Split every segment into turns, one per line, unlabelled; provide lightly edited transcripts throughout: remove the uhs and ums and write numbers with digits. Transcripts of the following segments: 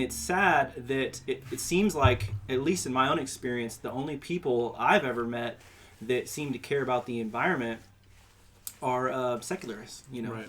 It's sad that it seems like, at least in my own experience, the only people I've ever met that seem to care about the environment are secularists, you know.
Right.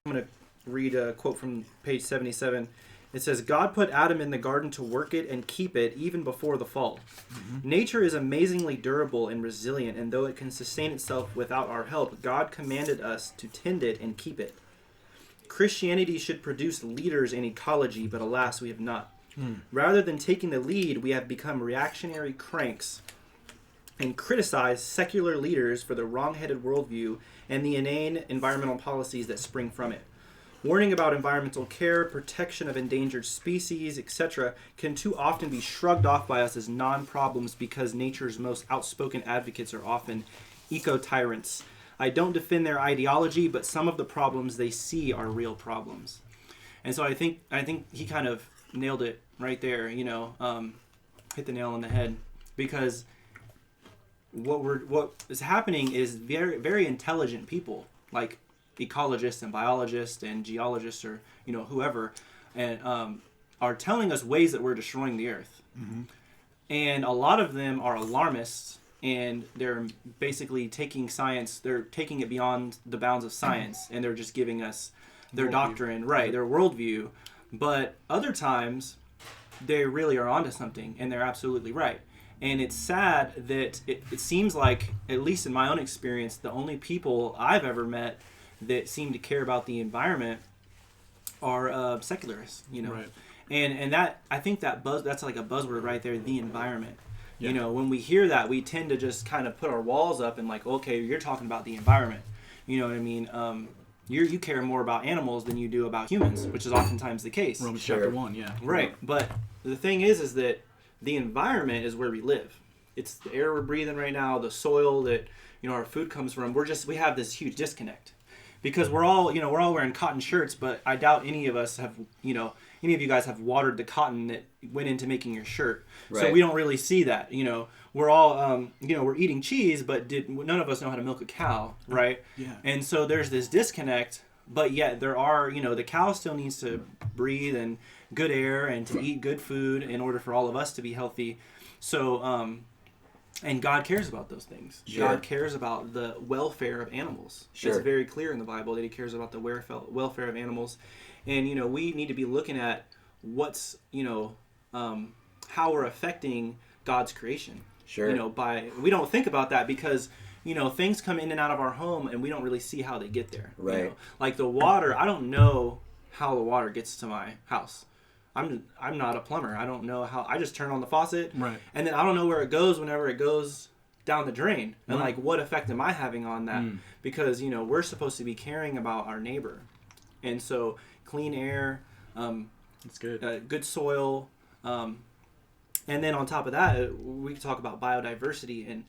I'm going to read a quote from page 77. It says, God put Adam in the garden to work it and keep it even before the fall. Mm-hmm. Nature is amazingly durable and resilient, and though it can sustain itself without our help, God commanded us to tend it and keep it. Christianity should produce leaders in ecology, but alas, we have not. Rather than taking the lead, we have become reactionary cranks and criticize secular leaders for the wrong-headed worldview and the inane environmental policies that spring from it. Warning about environmental care, protection of endangered species, etc. can too often be shrugged off by us as non-problems because nature's most outspoken advocates are often eco-tyrants. I don't defend their ideology, but some of the problems they see are real problems. And so I think he kind of nailed it right there, you know, hit the nail on the head, because what is happening is very, very intelligent people, like ecologists and biologists and geologists, or you know, whoever, and are telling us ways that we're destroying the earth. Mm-hmm. And a lot of them are alarmists, and they're basically taking science, they're taking it beyond the bounds of science, and they're just giving us their doctrine, right, their worldview. But other times they really are onto something, and they're absolutely right. And it's sad that it seems like, at least in my own experience, the only people I've ever met that seem to care about the environment are secularists, you know.
Right.
And that, I think that's like a buzzword right there, the environment.
Yeah.
You know, when we hear that, we tend to just kind of put our walls up and like, okay, you're talking about the environment. You know what I mean? You care more about animals than you do about humans, which is oftentimes the case.
Romans chapter 1, yeah.
Right. But the thing is that the environment is where we live. It's the air we're breathing right now, the soil that, you know, our food comes from. We have this huge disconnect because we're all wearing cotton shirts, but I doubt any of us have, you know, any of you guys have watered the cotton that went into making your shirt. Right. So we don't really see that, you know. We're all, we're eating cheese, but none of us know how to milk a cow, right?
Yeah.
And so there's this disconnect, but yet there are, you know, the cow still needs to breathe and good air and to eat good food in order for all of us to be healthy. So, and God cares about those things. Sure. God cares about the welfare of animals. Sure. It's very clear in the Bible that he cares about the welfare of animals. And, you know, we need to be looking at what's, you know, how we're affecting God's creation.
Sure.
You know, we don't think about that because, you know, things come in and out of our home and we don't really see how they get there.
Right.
You know? Like the water, I don't know how the water gets to my house. I'm not a plumber. I don't know how. I just turn on the faucet,
right,
and then I don't know where it goes whenever it goes down the drain, and like what effect am I having on that? Because, you know, we're supposed to be caring about our neighbor, and so clean air,
that's good,
good soil, and then on top of that, we can talk about biodiversity and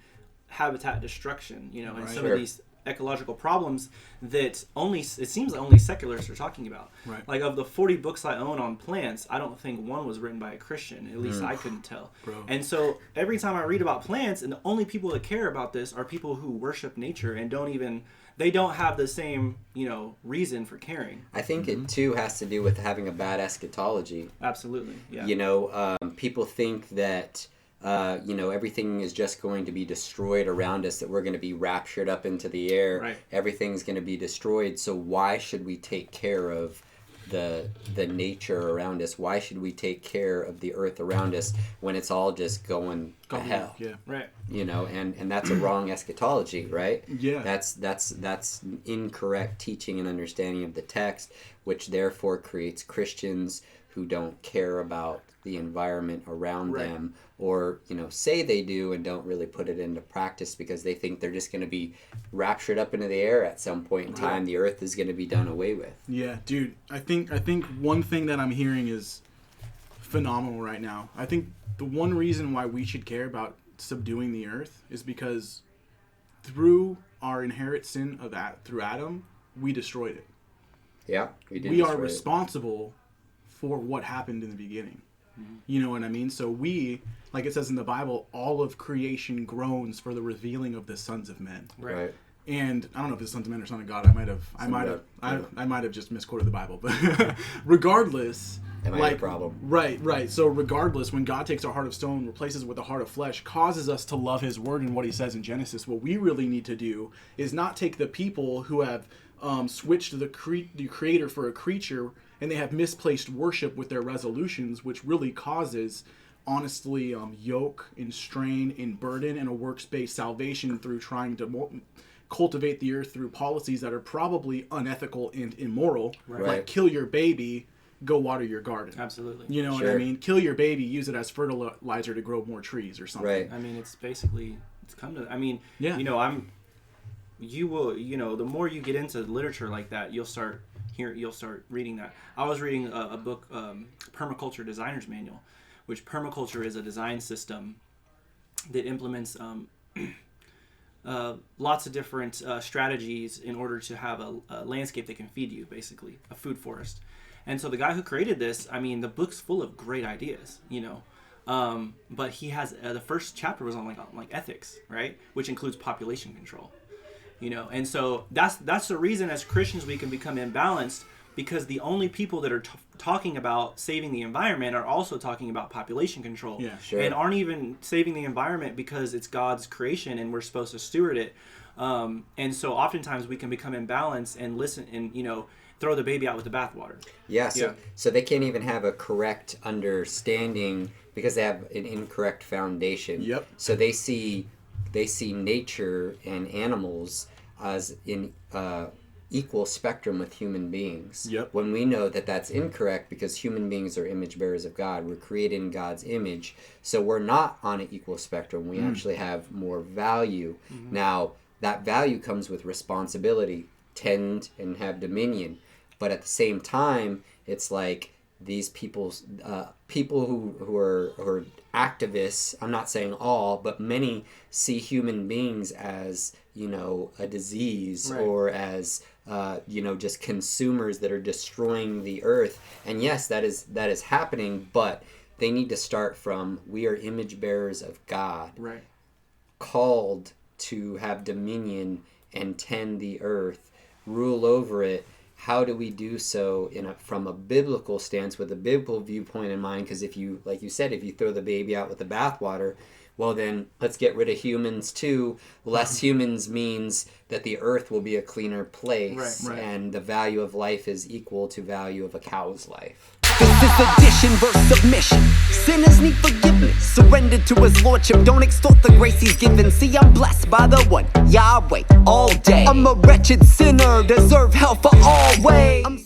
habitat destruction. You know, and some of these ecological problems that it seems like only secularists are talking about.
Right.
Like of the 40 books I own on plants, I don't think one was written by a Christian. At least I couldn't tell.
Bro.
And so every time I read about plants, and the only people that care about this are people who worship nature and they don't have the same, you know, reason for caring.
I think it too has to do with having a bad eschatology.
Absolutely. Yeah.
You know, people think that everything is just going to be destroyed around us, that we're going to be raptured up into the air.
Right.
Everything's going to be destroyed. So why should we take care of the nature around us? Why should we take care of the earth around us when it's all just going to hell?
Yeah.
Right.
You know, and that's a wrong eschatology, right?
Yeah.
That's incorrect teaching and understanding of the text, which therefore creates Christians who don't care about the environment around them, or, you know, say they do and don't really put it into practice because they think they're just going to be raptured up into the air at some point in time. The earth is going to be done away with.
Yeah, dude. I think one thing that I'm hearing is phenomenal right now. I think the one reason why we should care about subduing the earth is because through our inherent sin of that through Adam, we destroyed it.
Yeah,
We are responsible for what happened in the beginning. You know what I mean? So we, like it says in the Bible, all of creation groans for the revealing of the sons of men.
Right.
And I don't know if it's sons of men or son of God. I might have just misquoted the Bible, but regardless,
That might be a problem.
Right. So regardless, when God takes our heart of stone, replaces it with a heart of flesh, causes us to love His word and what He says in Genesis, what we really need to do is not take the people who have switched the Creator for a creature, and they have misplaced worship with their resolutions, which really causes, honestly, yoke and strain and burden and a works-based salvation through trying to cultivate the earth through policies that are probably unethical and immoral, like kill your baby, go water your garden.
Absolutely.
You know what I mean? Kill your baby, use it as fertilizer to grow more trees or something.
Right.
I mean, it's come to. I mean,
yeah.
You know, the more you get into literature like that, you'll start reading that. I was reading a book, Permaculture Designer's Manual, which permaculture is a design system that implements lots of different strategies in order to have a landscape that can feed you, basically, a food forest. And so the guy who created this, I mean, the book's full of great ideas, you know. But he has the first chapter was on like ethics, right, which includes population control, you know. And so that's the reason as Christians we can become imbalanced, because the only people that are talking about saving the environment are also talking about population control, and aren't even saving the environment because it's God's creation and we're supposed to steward it. And so oftentimes we can become imbalanced and listen and, you know, throw the baby out with the bathwater.
So they can't even have a correct understanding because they have an incorrect foundation. So they see nature and animals as in equal spectrum with human beings. When we know that that's incorrect, because human beings are image bearers of God, we're created in God's image, so we're not on an equal spectrum. We actually have more value. Now that value comes with responsibility, tend and have dominion. But at the same time, it's like these people who are activists, I'm not saying all, but many see human beings as, you know, a disease, or as, you know, just consumers that are destroying the earth. And yes, that is happening, but they need to start from, we are image bearers of God, called to have dominion and tend the earth, rule over it. How do we do so from a biblical stance, with a biblical viewpoint in mind? Because if you, like you said, if you throw the baby out with the bathwater, well then let's get rid of humans too. Less humans means that the earth will be a cleaner place, and the value of life is equal to value of a cow's life.
This is addition versus submission. Sinners need forgiveness. Surrender to His lordship. Don't extort the grace He's given. See, I'm blessed by the one, Yahweh, all day. I'm a wretched sinner, deserve hell for always.